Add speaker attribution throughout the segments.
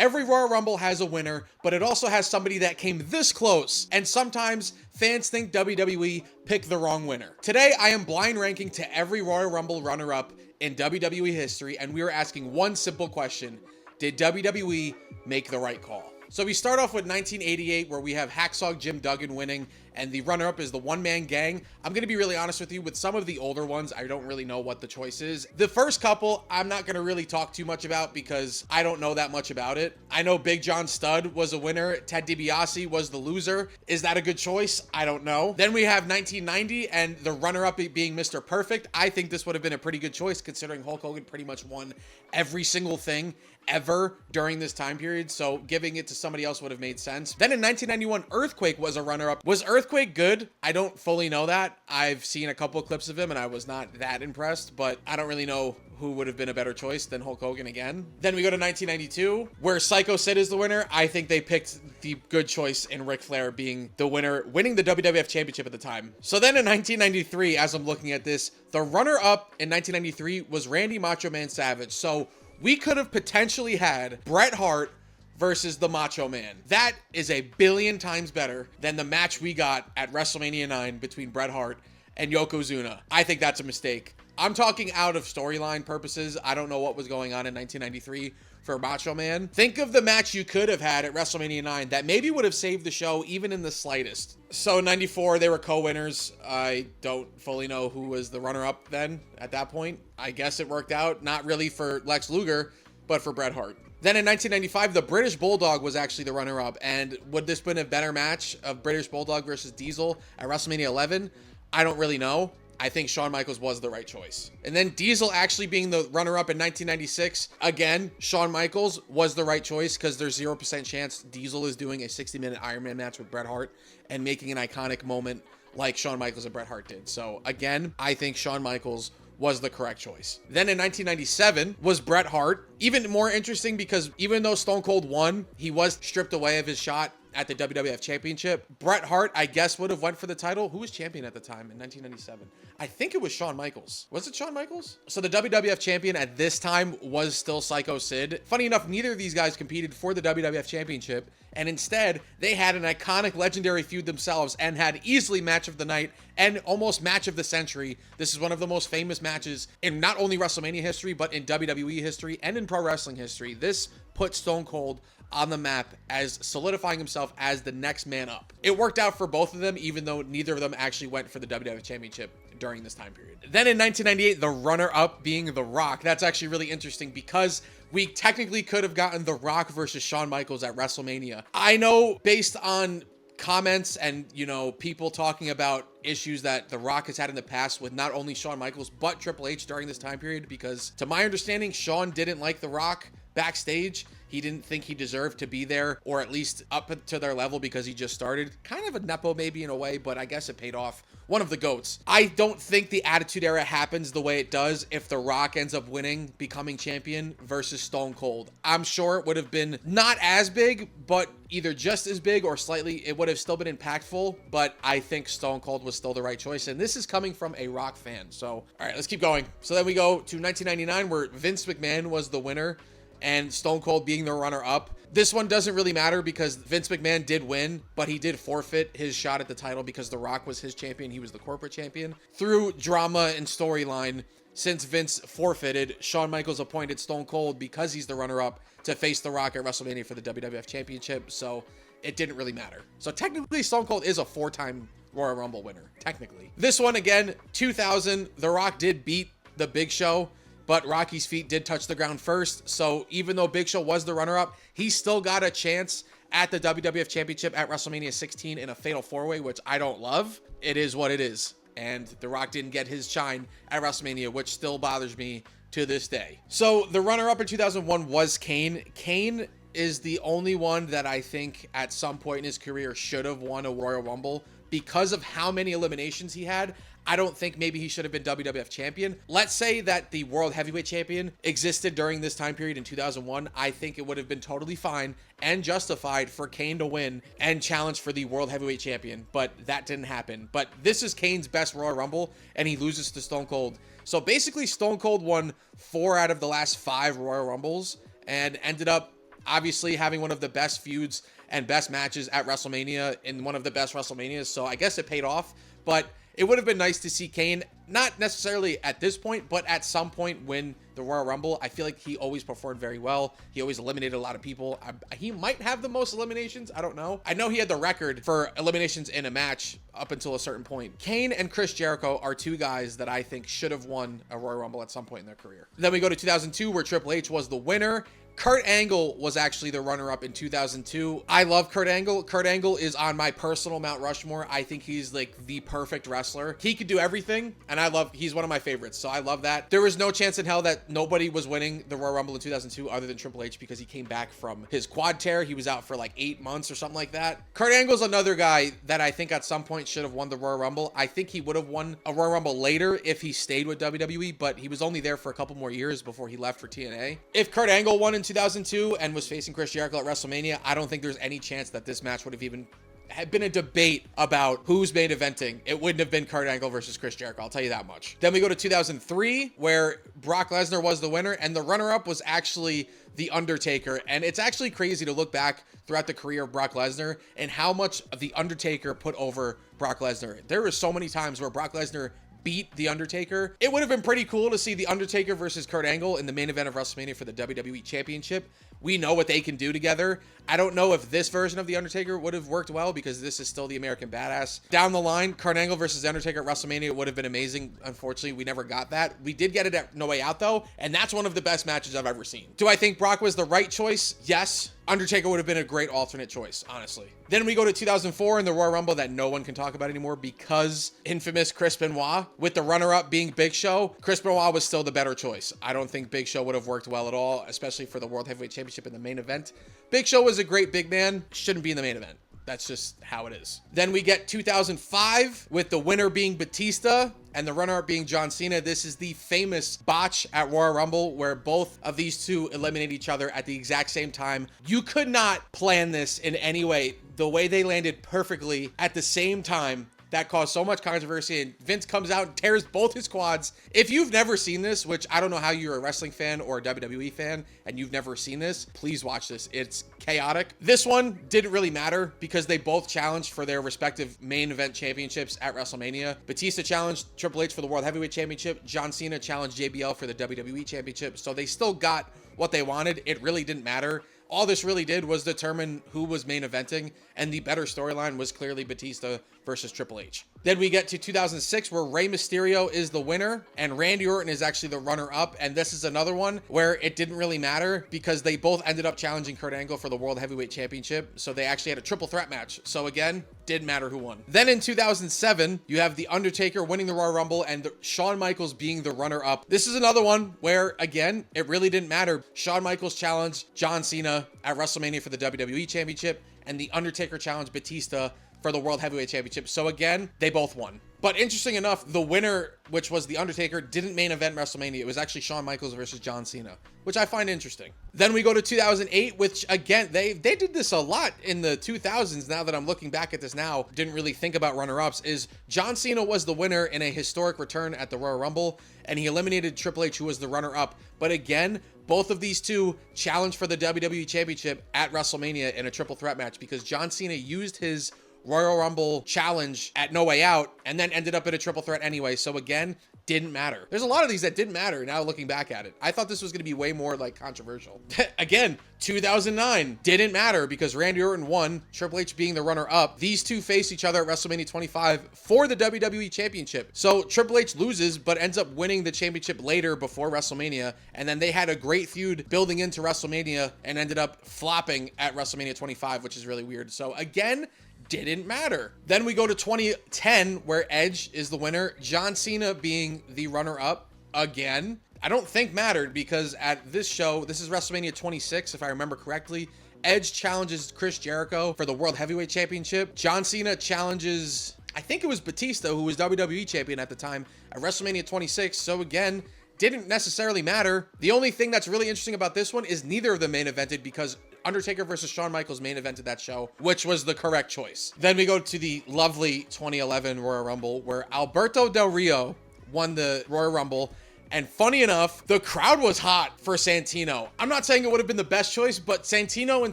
Speaker 1: Every Royal Rumble has a winner, but it also has somebody that came this close. And sometimes fans think WWE picked the wrong winner. Today, I am blind ranking to every Royal Rumble runner-up in WWE history, and we are asking one simple question. Did WWE make the right call? So we start off with 1988, where we have Hacksaw Jim Duggan winning, and the runner-up is the One-Man Gang. I'm going to be really honest with you, with some of the older ones, I don't really know what the choice is. The first couple, I'm not going to really talk too much about because I don't know that much about it. I know Big John Studd was a winner. Ted DiBiase was the loser. Is that a good choice? I don't know. Then we have 1990, and the runner-up being Mr. Perfect. I think this would have been a pretty good choice, considering Hulk Hogan pretty much won every single thing ever during this time period, so giving it to somebody else would have made sense. Then in 1991, Earthquake was a runner-up. Was Earthquake good? I don't fully know that. I've seen a couple of clips of him and I was not that impressed, but I don't really know who would have been a better choice than Hulk Hogan again. Then we go to 1992, where Psycho Sid is the winner. I think they picked the good choice in Ric Flair being the winner, winning the WWF Championship at the time. So then in 1993, as I'm looking at this, the runner-up in 1993 was Randy Macho Man Savage. So we could have potentially had Bret Hart versus the Macho Man. That is a billion times better than the match we got at WrestleMania 9 between Bret Hart and Yokozuna. I think that's a mistake. I'm talking out of storyline purposes. I don't know what was going on in 1993 for Macho Man. Think of the match you could have had at WrestleMania 9 that maybe would have saved the show even in the slightest. So 94, they were co-winners. I don't fully know who was the runner-up then at that point. I guess it worked out, not really for Lex Luger, but for Bret Hart. Then in 1995, the British Bulldog was actually the runner-up. And would this been a better match of British Bulldog versus Diesel at WrestleMania 11? I don't really know. I think Shawn Michaels was the right choice. And then Diesel actually being the runner-up in 1996. Again, Shawn Michaels was the right choice because there's 0% chance Diesel is doing a 60-minute Iron Man match with Bret Hart and making an iconic moment like Shawn Michaels and Bret Hart did. So again, I think Shawn Michaels was the correct choice. Then in 1997 was Bret Hart. Even more interesting because even though Stone Cold won, he was stripped away of his shot at the WWF Championship. Bret Hart, I guess, would have went for the title. Who was champion at the time in 1997? I think it was Shawn Michaels. Was it Shawn Michaels? So the WWF champion at this time was still Psycho Sid. Funny enough, neither of these guys competed for the WWF Championship, and instead, they had an iconic legendary feud themselves and had easily match of the night and almost match of the century. This is one of the most famous matches in not only WrestleMania history, but in WWE history and in pro wrestling history. This put Stone Cold on the map as solidifying himself as the next man up. It worked out for both of them, even though neither of them actually went for the WWF Championship during this time period. Then in 1998, the runner-up being The Rock. That's actually really interesting because we technically could have gotten The Rock versus Shawn Michaels at WrestleMania. I know based on comments and, you know, people talking about issues that The Rock has had in the past with not only Shawn Michaels, but Triple H during this time period, because to my understanding, Shawn didn't like The Rock backstage. He didn't think he deserved to be there, or at least up to their level because he just started. Kind of a nepo maybe in a way, but I guess it paid off. One of the GOATs. I don't think the Attitude Era happens the way it does if The Rock ends up winning, becoming champion versus Stone Cold. I'm sure it would have been not as big, but either just as big or slightly, it would have still been impactful, but I think Stone Cold was still the right choice. And this is coming from a Rock fan. So, all right, let's keep going. So then we go to 1999 where Vince McMahon was the winner and Stone Cold being the runner-up. This one doesn't really matter because Vince McMahon did win, but he did forfeit his shot at the title because The Rock was his champion. He was the corporate champion. Through drama and storyline, since Vince forfeited, Shawn Michaels appointed Stone Cold, because he's the runner-up, to face The Rock at WrestleMania for the WWF Championship, so it didn't really matter. So technically, Stone Cold is a 4-time Royal Rumble winner, technically. This one, again, 2000, The Rock did beat The Big Show, but Rocky's feet did touch the ground first. So even though Big Show was the runner-up, he still got a chance at the WWF Championship at WrestleMania 16 in a Fatal 4-Way, which I don't love. It is what it is. And The Rock didn't get his shine at WrestleMania, which still bothers me to this day. So the runner-up in 2001 was Kane. Kane is the only one that I think at some point in his career should have won a Royal Rumble because of how many eliminations he had. I don't think maybe he should have been WWF champion. Let's say that the World Heavyweight Champion existed during this time period in 2001. I think it would have been totally fine and justified for Kane to win and challenge for the World Heavyweight Champion, but that didn't happen. But this is Kane's best Royal Rumble, and he loses to Stone Cold. So basically, Stone Cold won 4 out of the last 5 Royal Rumbles and ended up obviously having one of the best feuds and best matches at WrestleMania in one of the best WrestleManias. So I guess it paid off, but it would have been nice to see Kane, not necessarily at this point, but at some point win the Royal Rumble. I feel like he always performed very well. He always eliminated a lot of people. He might have the most eliminations. I don't know. I know he had the record for eliminations in a match up until a certain point. Kane and Chris Jericho are two guys that I think should have won a Royal Rumble at some point in their career. Then we go to 2002, where Triple H was the winner. Kurt Angle was actually the runner-up in 2002. I love Kurt Angle. Kurt Angle is on my personal Mount Rushmore. I think he's like the perfect wrestler. He could do everything, and he's one of my favorites, so I love that. There was no chance in hell that nobody was winning the Royal Rumble in 2002 other than Triple H, because he came back from his quad tear. He was out for like 8 months or something like that. Kurt Angle's another guy that I think at some point should have won the Royal Rumble. I think he would have won a Royal Rumble later if he stayed with WWE, but he was only there for a couple more years before he left for TNA. If Kurt Angle won in 2002 and was facing Chris Jericho at WrestleMania, I don't think there's any chance that this match would have even had been a debate about who's main eventing. It wouldn't have been Kurt Angle versus Chris Jericho, I'll tell you that much. Then we go to 2003, where Brock Lesnar was the winner, and the runner-up was actually The Undertaker. And it's actually crazy to look back throughout the career of Brock Lesnar and how much The Undertaker put over Brock Lesnar. There were so many times where Brock Lesnar beat The Undertaker. It would have been pretty cool to see The Undertaker versus Kurt Angle in the main event of WrestleMania for the WWE Championship. We know what they can do together. I don't know if this version of The Undertaker would have worked well, because this is still the American Badass. Down the line, Kurt Angle versus The Undertaker at WrestleMania would have been amazing. Unfortunately, we never got that. We did get it at No Way Out, though, and that's one of the best matches I've ever seen. Do I think Brock was the right choice? Yes. Undertaker would have been a great alternate choice, honestly. Then we go to 2004 in the Royal Rumble that no one can talk about anymore, because infamous Chris Benoit, with the runner-up being Big Show. Chris Benoit was still the better choice. I don't think Big Show would have worked well at all, especially for the World Heavyweight Championship in the main event. Big Show was a great big man, shouldn't be in the main event. That's just how it is. Then we get 2005 with the winner being Batista and the runner-up being John Cena. This is the famous botch at Royal Rumble where both of these two eliminate each other at the exact same time. You could not plan this in any way. The way they landed perfectly at the same time, that caused so much controversy, and Vince comes out and tears both his quads. If you've never seen this, which I don't know how you're a wrestling fan or a WWE fan and you've never seen this, please watch this. It's chaotic. This one didn't really matter because they both challenged for their respective main event championships at WrestleMania. Batista challenged Triple H for the World Heavyweight Championship. John Cena challenged JBL for the WWE Championship. So they still got what they wanted. It really didn't matter. All this really did was determine who was main eventing, and the better storyline was clearly Batista versus Triple H. Then we get to 2006, where Rey Mysterio is the winner and Randy Orton is actually the runner-up. And this is another one where it didn't really matter because they both ended up challenging Kurt Angle for the World Heavyweight Championship. So they actually had a triple threat match. So again, didn't matter who won. Then in 2007, you have The Undertaker winning the Royal Rumble and Shawn Michaels being the runner-up. This is another one where, again, it really didn't matter. Shawn Michaels challenged John Cena at WrestleMania for the WWE Championship, and The Undertaker challenged Batista for the World Heavyweight Championship. So again, they both won. But interesting enough, the winner, which was The Undertaker, didn't main event WrestleMania. It was actually Shawn Michaels versus John Cena, which I find interesting. Then we go to 2008, which again, they did this a lot in the 2000s. Now that I'm looking back at this now, didn't really think about runner-ups, is John Cena was the winner in a historic return at the Royal Rumble, and he eliminated Triple H, who was the runner-up. But again, both of these two challenged for the WWE Championship at WrestleMania in a triple threat match because John Cena used his Royal Rumble challenge at No Way Out and then ended up in a triple threat anyway. So again, didn't matter. There's a lot of these that didn't matter now looking back at it. I thought this was going to be way more like controversial. Again, 2009 didn't matter because Randy Orton won, Triple H being the runner-up. These two faced each other at WrestleMania 25 for the WWE Championship. So Triple H loses but ends up winning the championship later before WrestleMania, and then they had a great feud building into WrestleMania and ended up flopping at WrestleMania 25, which is really weird. So again, didn't matter. Then we go to 2010 where Edge is the winner, John Cena being the runner-up again. I don't think mattered because at this show, this is WrestleMania 26 if I remember correctly, Edge challenges Chris Jericho for the World Heavyweight Championship. John Cena challenges, I think it was Batista, who was WWE champion at the time, at WrestleMania 26. So again, didn't necessarily matter. The only thing that's really interesting about this one is neither of them main evented because Undertaker versus Shawn Michaels main evented that show, which was the correct choice. Then we go to the lovely 2011 Royal Rumble where Alberto Del Rio won the Royal Rumble And funny enough, the crowd was hot for Santino. I'm not saying it would have been the best choice, but Santino in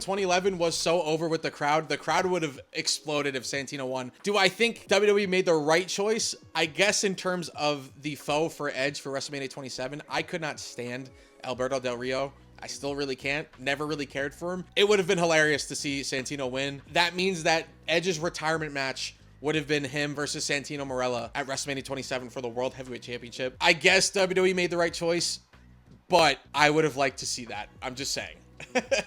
Speaker 1: 2011 was so over with the crowd. The crowd would have exploded if Santino won. Do I think WWE made the right choice? I guess in terms of the foe for Edge for WrestleMania 27, I could not stand Alberto Del Rio. I still really can't. Never really cared for him. It would have been hilarious to see Santino win. That means that Edge's retirement match would have been him versus Santino Marella at WrestleMania 27 for the World Heavyweight Championship. I guess WWE made the right choice, but I would have liked to see that. I'm just saying.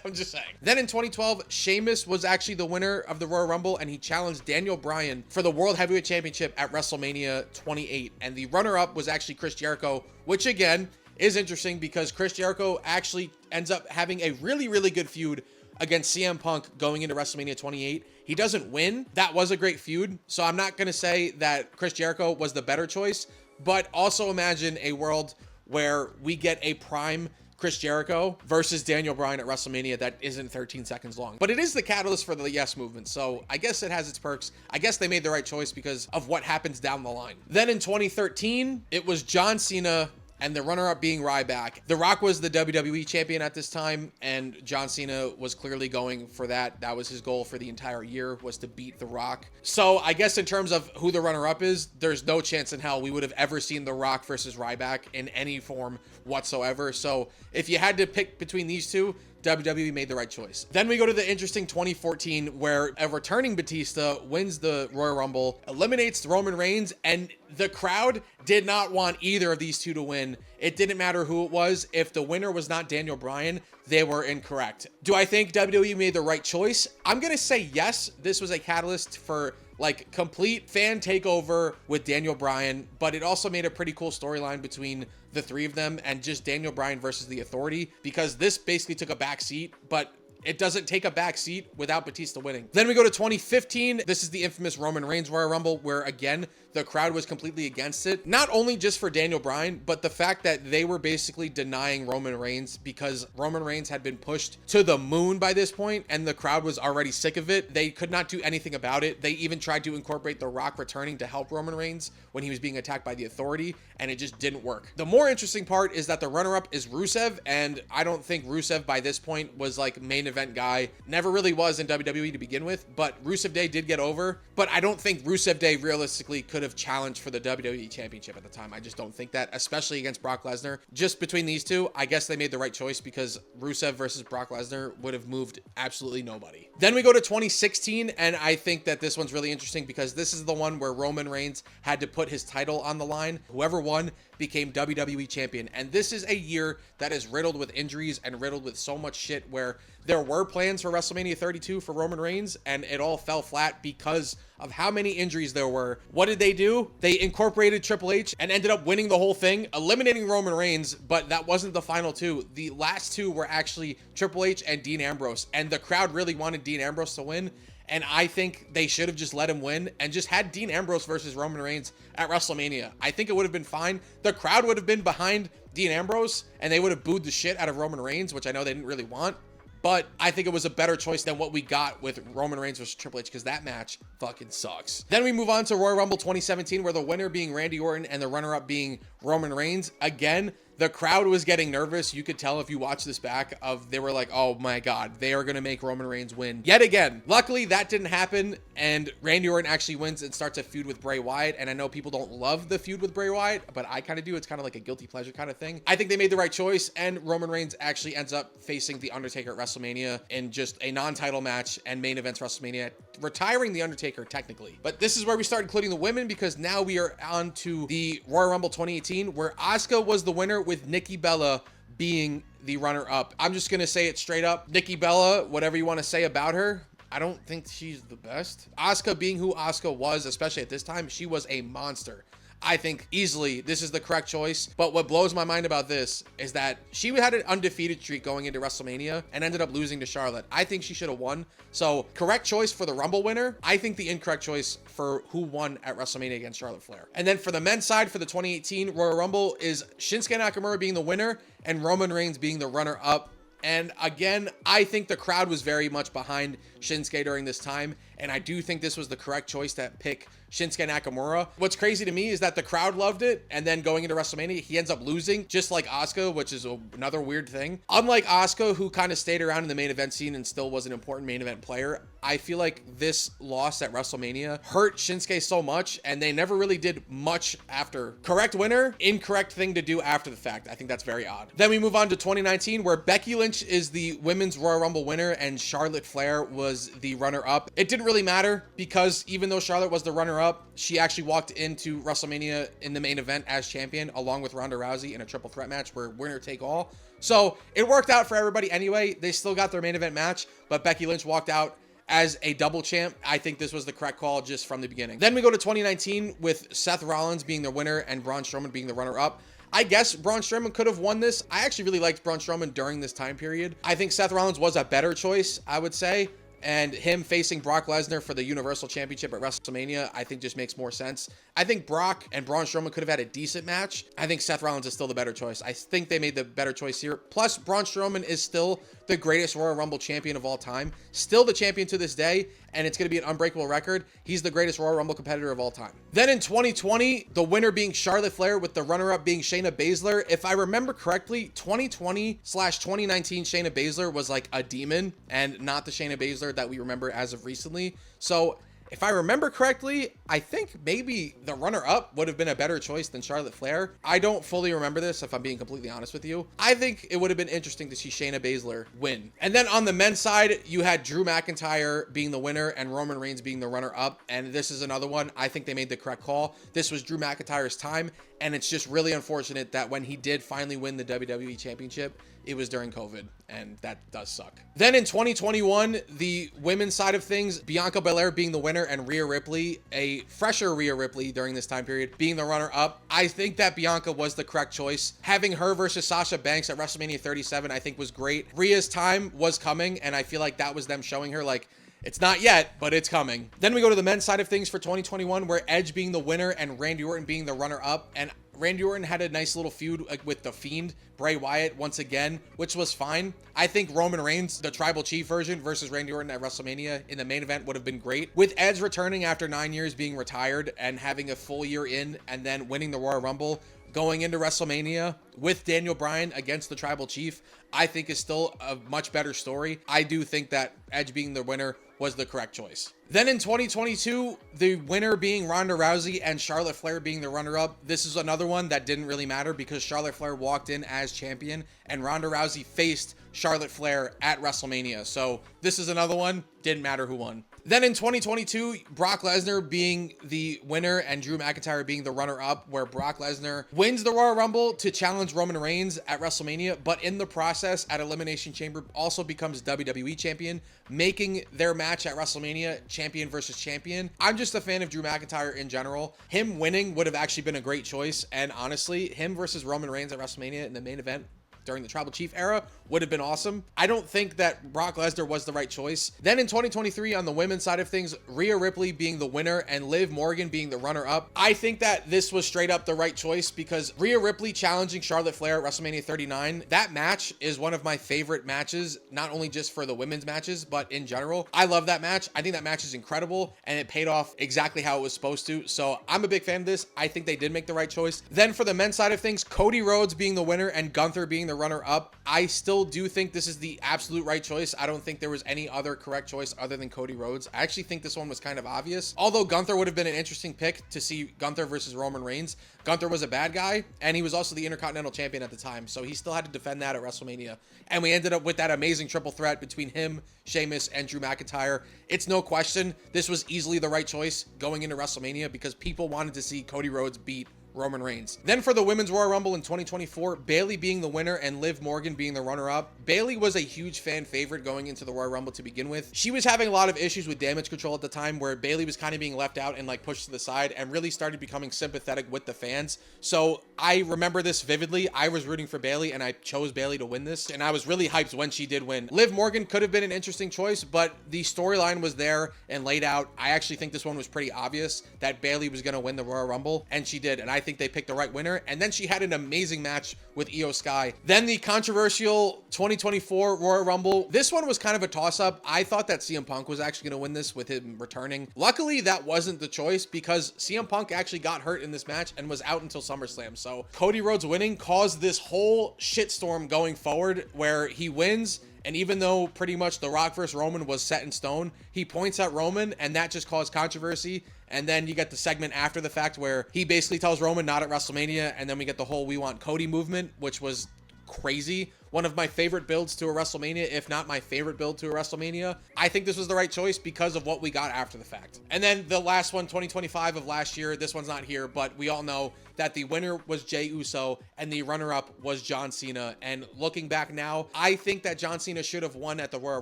Speaker 1: I'm just saying. Then in 2012, Sheamus was actually the winner of the Royal Rumble, and he challenged Daniel Bryan for the World Heavyweight Championship at WrestleMania 28. And the runner-up was actually Chris Jericho, which again is interesting because Chris Jericho actually ends up having a really, really good feud against CM Punk going into WrestleMania 28. He doesn't win. That was a great feud. So I'm not going to say that Chris Jericho was the better choice, but also imagine a world where we get a prime Chris Jericho versus Daniel Bryan at WrestleMania that isn't 13 seconds long. But it is the catalyst for the Yes movement, so I guess it has its perks. I guess they made the right choice because of what happens down the line. Then in 2013, it was John Cena and the runner-up being Ryback. The Rock was the WWE champion at this time, and John Cena was clearly going for that. That was his goal for the entire year, was to beat The Rock. So I guess in terms of who the runner-up is, there's no chance in hell we would have ever seen The Rock versus Ryback in any form whatsoever. So if you had to pick between these two, WWE made the right choice. Then we go to the interesting 2014 where a returning Batista wins the Royal Rumble, eliminates Roman Reigns, and the crowd did not want either of these two to win. It didn't matter who it was. If the winner was not Daniel Bryan, they were incorrect. Do I think WWE made the right choice? I'm going to say yes. This was a catalyst for like complete fan takeover with Daniel Bryan, but it also made a pretty cool storyline between the three of them and just Daniel Bryan versus the Authority, because this basically took a back seat, but it doesn't take a back seat without Batista winning. Then we go to 2015. This is the infamous Roman Reigns Royal Rumble, where again, the crowd was completely against it. Not only just for Daniel Bryan, but the fact that they were basically denying Roman Reigns because Roman Reigns had been pushed to the moon by this point and the crowd was already sick of it. They could not do anything about it. They even tried to incorporate The Rock returning to help Roman Reigns when he was being attacked by the Authority, and it just didn't work. The more interesting part is that the runner-up is Rusev, and I don't think Rusev by this point was like main event guy. Never really was in WWE to begin with, but Rusev Day did get over, but I don't think Rusev Day realistically could have challenged for the WWE Championship at the time. I just don't think that, especially against Brock Lesnar. Just between these two, I guess they made the right choice because Rusev versus Brock Lesnar would have moved absolutely nobody. Then we go to 2016, and I think that this one's really interesting because this is the one where Roman Reigns had to put his title on the line. Whoever won became WWE champion, and this is a year that is riddled with injuries and riddled with so much shit where there were plans for WrestleMania 32 for Roman Reigns and it all fell flat because of how many injuries there were. What did they do? They incorporated Triple H and ended up winning the whole thing, eliminating Roman Reigns, but that wasn't the final two. The last two were actually Triple H and Dean Ambrose, and the crowd really wanted Dean Ambrose to win. And I think they should have just let him win and just had Dean Ambrose versus Roman Reigns at WrestleMania. I think it would have been fine. The crowd would have been behind Dean Ambrose and they would have booed the shit out of Roman Reigns, which I know they didn't really want. But I think it was a better choice than what we got with Roman Reigns versus Triple H because that match fucking sucks. Then we move on to Royal Rumble 2017 where the winner being Randy Orton and the runner-up being Roman Reigns. Again, the crowd was getting nervous. You could tell if you watch this back they were like, oh my God, they are going to make Roman Reigns win yet again. Luckily, that didn't happen. And Randy Orton actually wins and starts a feud with Bray Wyatt. And I know people don't love the feud with Bray Wyatt, but I kind of do. It's kind of like a guilty pleasure kind of thing. I think they made the right choice. And Roman Reigns actually ends up facing The Undertaker at WrestleMania in just a non-title match and main events WrestleMania, retiring The Undertaker technically. But this is where we start including the women because now we are on to the Royal Rumble 2018 where Asuka was the winner with Nikki Bella being the runner-up. I'm just gonna say it straight up. Nikki Bella, whatever you want to say about her, I don't think she's the best. Asuka being who Asuka was, especially at this time, she was a monster. I think easily this is the correct choice. But what blows my mind about this is that she had an undefeated streak going into WrestleMania and ended up losing to Charlotte. I think she should have won. So correct choice for the Rumble winner. I think the incorrect choice for who won at WrestleMania against Charlotte Flair. And then for the men's side for the 2018 Royal Rumble is Shinsuke Nakamura being the winner and Roman Reigns being the runner-up. And again, I think the crowd was very much behind Shinsuke during this time. And I do think this was the correct choice to pick Shinsuke Nakamura. What's crazy to me is that the crowd loved it, and then going into WrestleMania, he ends up losing, just like Asuka, which is another weird thing. Unlike Asuka, who kind of stayed around in the main event scene and still was an important main event player, I feel like this loss at WrestleMania hurt Shinsuke so much, and they never really did much after. Correct winner, incorrect thing to do after the fact. I think that's very odd. Then we move on to 2019, where Becky Lynch is the Women's Royal Rumble winner and Charlotte Flair was the runner-up. It didn't really matter because even though Charlotte was the runner-up, she actually walked into WrestleMania in the main event as champion, along with Ronda Rousey in a triple threat match where winner take all. So it worked out for everybody anyway. They still got their main event match, but Becky Lynch walked out as a double champ. I think this was the correct call just from the beginning. Then we go to 2019 with Seth Rollins being the winner and Braun Strowman being the runner-up. I guess Braun Strowman could have won this. I actually really liked Braun Strowman during this time period. I think Seth Rollins was a better choice, I would say. And him facing Brock Lesnar for the Universal Championship at WrestleMania, I think just makes more sense. I think Brock and Braun Strowman could have had a decent match. I think Seth Rollins is still the better choice. I think they made the better choice here. Plus, Braun Strowman is still the greatest Royal Rumble champion of all time. Still the champion to this day, and it's going to be an unbreakable record. He's the greatest Royal Rumble competitor of all time. Then in 2020, the winner being Charlotte Flair with the runner-up being Shayna Baszler. If I remember correctly, 2020/2019 Shayna Baszler was like a demon and not the Shayna Baszler that we remember as of recently. So if I remember correctly, I think maybe the runner-up would have been a better choice than Charlotte Flair. I don't fully remember this, if I'm being completely honest with you. I think it would have been interesting to see Shayna Baszler win. And then on the men's side, you had Drew McIntyre being the winner and Roman Reigns being the runner-up. And this is another one. I think they made the correct call. This was Drew McIntyre's time, and it's just really unfortunate that when he did finally win the WWE Championship, it was during COVID, and that does suck. Then in 2021, the women's side of things, Bianca Belair being the winner and Rhea Ripley, a fresher Rhea Ripley during this time period, being the runner-up. I think that Bianca was the correct choice. Having her versus Sasha Banks at WrestleMania 37, I think was great. Rhea's time was coming, and I feel like that was them showing her, like, it's not yet, but it's coming. Then we go to the men's side of things for 2021, where Edge being the winner and Randy Orton being the runner-up. And Randy Orton had a nice little feud with The Fiend, Bray Wyatt, once again, which was fine. I think Roman Reigns, the Tribal Chief version versus Randy Orton at WrestleMania in the main event would have been great. With Edge returning after 9 years being retired and having a full year in and then winning the Royal Rumble, going into WrestleMania with Daniel Bryan against the Tribal Chief, I think is still a much better story. I do think that Edge being the winner was the correct choice. Then in 2022, the winner being Ronda Rousey and Charlotte Flair being the runner-up. This is another one that didn't really matter because Charlotte Flair walked in as champion and Ronda Rousey faced Charlotte Flair at WrestleMania. So this is another one, didn't matter who won. Then in 2022, Brock Lesnar being the winner and Drew McIntyre being the runner-up, where Brock Lesnar wins the Royal Rumble to challenge Roman Reigns at WrestleMania, but in the process at Elimination Chamber also becomes WWE champion, making their match at WrestleMania champion versus champion. I'm just a fan of Drew McIntyre in general. Him winning would have actually been a great choice, and honestly, him versus Roman Reigns at WrestleMania in the main event during the Tribal Chief era would have been awesome. I don't think that Brock Lesnar was the right choice. Then in 2023, on the women's side of things, Rhea Ripley being the winner and Liv Morgan being the runner-up. I think that this was straight up the right choice because Rhea Ripley challenging Charlotte Flair at WrestleMania 39, that match is one of my favorite matches, not only just for the women's matches, but in general. I love that match. I think that match is incredible, and it paid off exactly how it was supposed to. So I'm a big fan of this. I think they did make the right choice. Then for the men's side of things, Cody Rhodes being the winner and Gunther being the runner-up. I still do think this is the absolute right choice. I don't think there was any other correct choice other than Cody Rhodes. I actually think this one was kind of obvious. Although Gunther would have been an interesting pick to see Gunther versus Roman Reigns. Gunther was a bad guy, and he was also the Intercontinental Champion at the time, so he still had to defend that at WrestleMania. And we ended up with that amazing triple threat between him, Sheamus, and Drew McIntyre. It's no question, this was easily the right choice going into WrestleMania because people wanted to see Cody Rhodes beat Roman Reigns. Then for the Women's Royal Rumble in 2024, Bayley being the winner and Liv Morgan being the runner-up. Bayley was a huge fan favorite going into the Royal Rumble to begin with. She was having a lot of issues with damage control at the time where Bayley was kind of being left out and like pushed to the side and really started becoming sympathetic with the fans. So I remember this vividly. I was rooting for Bayley and I chose Bayley to win this, and I was really hyped when she did win. Liv Morgan could have been an interesting choice, but the storyline was there and laid out. I actually think this one was pretty obvious that Bayley was going to win the Royal Rumble, and she did. And I think they picked the right winner. And then she had an amazing match with Io Sky. Then the controversial 2024 Royal Rumble. This one was kind of a toss-up. I thought that CM Punk was actually going to win this with him returning. Luckily, that wasn't the choice because CM Punk actually got hurt in this match and was out until SummerSlam. So Cody Rhodes winning caused this whole shitstorm going forward where he wins. And even though pretty much The Rock versus Roman was set in stone, he points at Roman and that just caused controversy. And then you get the segment after the fact where he basically tells Roman not at WrestleMania. And then we get the whole "We Want Cody" movement, which was crazy. One of my favorite builds to a WrestleMania, if not my favorite build to a WrestleMania. I think this was the right choice because of what we got after the fact. And then the last one, 2025 of last year, this one's not here, but we all know that the winner was Jey Uso and the runner-up was John Cena. And looking back now, I think that John Cena should have won at the Royal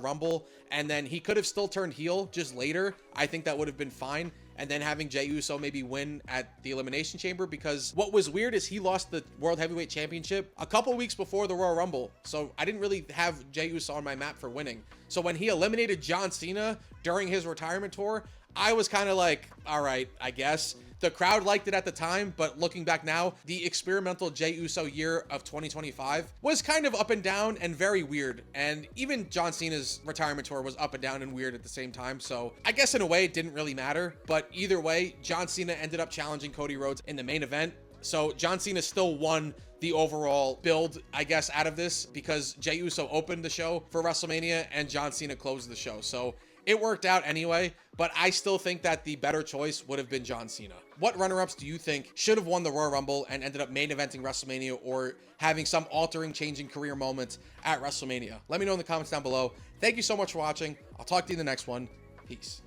Speaker 1: Rumble, and then he could have still turned heel just later. I think that would have been fine. And then having Jey Uso maybe win at the Elimination Chamber, because what was weird is he lost the World Heavyweight Championship a couple weeks before the Royal Rumble. So I didn't really have Jey Uso on my map for winning. So when he eliminated John Cena during his retirement tour, I was kind of like, all right, I guess. The crowd liked it at the time, but looking back now, the experimental Jey Uso year of 2025 was kind of up and down and very weird. And even John Cena's retirement tour was up and down and weird at the same time. So I guess in a way it didn't really matter. But either way, John Cena ended up challenging Cody Rhodes in the main event. So John Cena still won the overall build, I guess, out of this because Jey Uso opened the show for WrestleMania and John Cena closed the show. So it worked out anyway, but I still think that the better choice would have been John Cena. What runner-ups do you think should have won the Royal Rumble and ended up main eventing WrestleMania or having some altering, changing career moments at WrestleMania? Let me know in the comments down below. Thank you so much for watching. I'll talk to you in the next one. Peace.